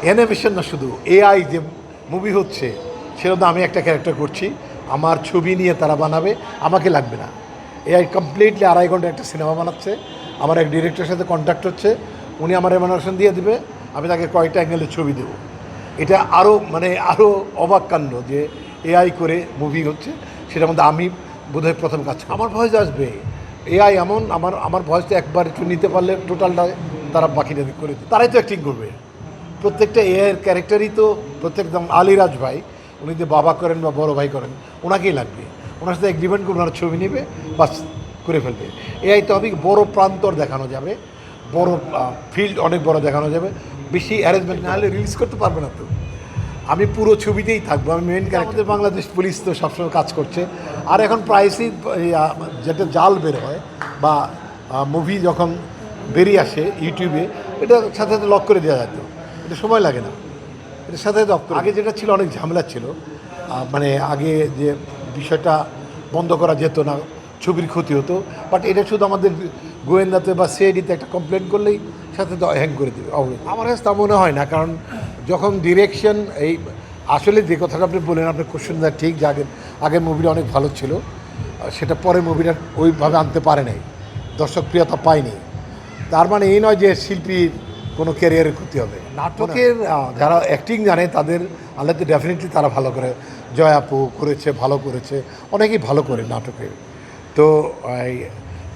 Animation না, শুধু AI যে মুভি হচ্ছে সেরকম আমি একটা ক্যারেক্টার করছি, আমার ছবি নিয়ে তারা বানাবে, আমাকে লাগবে না। এআই কমপ্লিটলি 2.5 ঘন্টা একটা সিনেমা বানাচ্ছে। আমার এক ডিরেক্টরের সাথে কন্ট্যাক্ট হচ্ছে, উনি আমার অ্যানিমেশন দিয়ে দিবে, আমি তাকে কয়েকটা অ্যাঙ্গেলের ছবি দেবো। এটা আরও অবাক কাণ্ড যে এআই করে মুভি হচ্ছে, সেটার মধ্যে আমি বোধহয় প্রথম কাজ। আমার ভয়েস আসবে, এআই এমন আমার ভয়েসটা একবার একটু নিতে পারলে টোটালটা তারা বাকিটা করে দেবে। তারাই তো অ্যাক্টিং করবে। প্রত্যেকটা এআইয়ের ক্যারেক্টারই তো প্রত্যেকদম আলিরাজ ভাই, উনি যে বাবা করেন বা বড় ভাই করেন, ওনাকেই লাগবে। ওনার সাথে এগ্রিমেন্ট করে ওনার ছবি নেবে, বাস করে ফেলবে। এআই তো হবে বড় প্রান্তর দেখানো যাবে, বড় ফিল্ড অনেক বড় দেখানো যাবে, বেশি অ্যারেঞ্জমেন্ট না হলে রিলিজ করতে পারবে না তো। আমি পুরো ছবিতেই থাকবো, আমি মেন ক্যারেক্টার। বাংলাদেশ পুলিশ তো সবসময় কাজ করছে, আর এখন প্রাইসই যেটা জাল বের হয় বা মুভি যখন বেরিয়ে আসে ইউটিউবে, এটা সাথে সাথে লক করে দেওয়া যেত, এটা সময় লাগে না, এটার সাথে সাথে আগে যেটা ছিল অনেক ঝামেলা ছিল, মানে আগে যে বিষয়টা বন্ধ করা যেত না, ছবির ক্ষতি হতো। বাট এটা শুধু আমাদের গোয়েন্দাতে বা সিআইডিতে একটা কমপ্লেন করলেই সাথে তো হ্যাং করে দেবে। আমার কাছে তা মনে হয় না, কারণ যখন ডিরেকশন এই আসলে যে কথাটা আপনি বললেন, আপনার কোশ্চেনটা ঠিক, যে আগের মুভিটা অনেক ভালো ছিল, সেটা পরে মুভিটা ওইভাবে আনতে পারে নাই, দর্শকপ্রিয়তা পায়নি। তার মানে এই নয় যে শিল্পীর কোনো ক্যারিয়ারের ক্ষতি হবে। নাটকের যারা অ্যাক্টিং জানে তাদের আল্লাহতে ডেফিনেটলি তারা ভালো করে, জয় আপু করেছে, ভালো করেছে, অনেকেই ভালো করে নাটকে। তো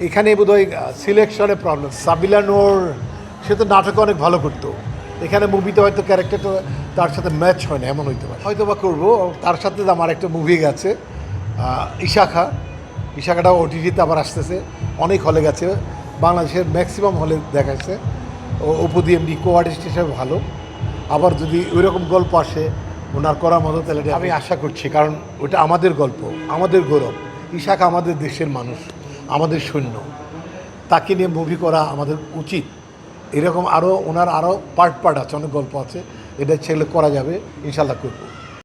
এখানে বোধহয় সিলেকশনের প্রবলেম। সাবিলা নূর, সে তো নাটকে অনেক ভালো করতো, এখানে মুভিতে হয়তো ক্যারেক্টারটা তার সাথে ম্যাচ হয় না, এমন হইতে পারে। হয়তো বা করবো। তার সাথে আমার একটা মুভি গেছে ইশাখাটাও ওটিটিতে আবার আসতেছে, অনেক হলে গেছে, বাংলাদেশের ম্যাক্সিমাম হলে দেখাচ্ছে। অপু দি এমডি কো-আর্টিস্ট হিসেবে ভালো। আবার যদি ওইরকম গল্প আসে ওনার করার মতো, তাহলে আমি আশা করছি, কারণ ওটা আমাদের গল্প, আমাদের গৌরব। ইশাখা আমাদের দেশের মানুষ, আমাদের সৈন্য, তাকে নিয়ে মুভি করা আমাদের উচিত। এরকম ওনার আরও পার্ট আছে, অনেক গল্প আছে, এটা ছেলে করা যাবে, ইনশাল্লাহ করবো।